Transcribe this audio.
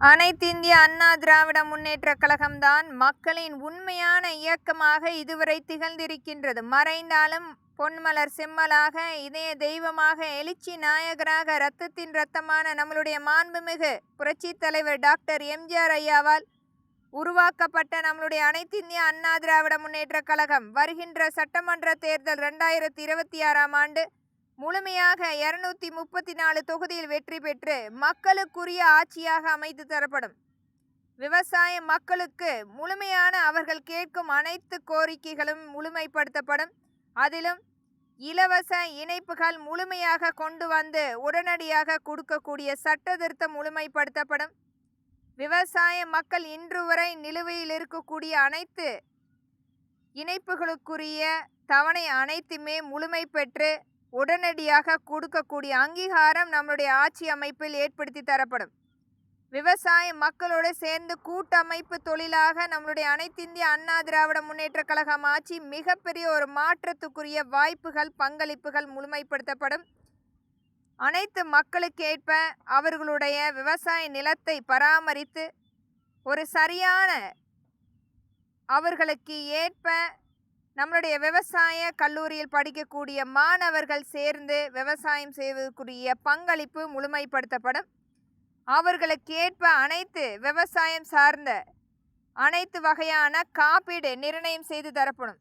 அனைத்திந்திய அண்ணா திராவிட முன்னேற்றக் கழகம்தான் மக்களின் உண்மையான இயக்கமாக இதுவரை திகழ்ந்திருக்கின்றது. மறைந்தாலும் பொன்மலர் செம்மலாக, இதய தெய்வமாக, எழுச்சி நாயகராக, இரத்தத்தின் இரத்தமான நம்மளுடைய மாண்புமிகு புரட்சி தலைவர் டாக்டர் எம்ஜிஆர் ஐயாவால் உருவாக்கப்பட்ட நம்மளுடைய அனைத்திந்திய அண்ணா திராவிட முன்னேற்றக் கழகம் வருகின்ற சட்டமன்ற தேர்தல் 2026ஆம் ஆண்டு முழுமையாக 234 தொகுதியில் வெற்றி பெற்று மக்களுக்குரிய ஆட்சியாக அமைத்து தரப்படும். விவசாய மக்களுக்கு முழுமையான அவர்கள் கேட்கும் அனைத்து கோரிக்கைகளும் முழுமைப்படுத்தப்படும். அதிலும் இலவச இணைப்புகள் முழுமையாக கொண்டு வந்து உடனடியாக கொடுக்கக்கூடிய சட்ட திருத்தம் முழுமைப்படுத்தப்படும். விவசாய மக்கள் இன்று வரை நிலுவையில் இருக்கக்கூடிய அனைத்து இணைப்புகளுக்குரிய தவணை அனைத்துமே முழுமை பெற்று உடனடியாக கொடுக்கக்கூடிய அங்கீகாரம் நம்முடைய ஆட்சி அமைப்பில் ஏற்படுத்தி தரப்படும். விவசாய மக்களோடு சேர்ந்து கூட்டமைப்பு தொழிலாக நம்முடைய அனைத்திந்திய அண்ணா திராவிட முன்னேற்ற கழகம் ஆட்சி மிகப்பெரிய ஒரு மாற்றத்துக்குரிய வாய்ப்புகள் பங்களிப்புகள் முழுமைப்படுத்தப்படும். அனைத்து மக்களுக்கேற்ப அவர்களுடைய விவசாய நிலத்தை பராமரித்து ஒரு சரியான அவர்களுக்கு ஏற்ப நம்மளுடைய விவசாய கல்லூரியில் படிக்கக்கூடிய மாணவர்கள் சேர்ந்து விவசாயம் செய்வதற்குரிய பங்களிப்பு முழுமைப்படுத்தப்படும். அவர்களுக்கு ஏற்ப அனைத்து விவசாயம் சார்ந்த அனைத்து வகையான காப்பீடு நிர்ணயம் செய்து தரப்படும்.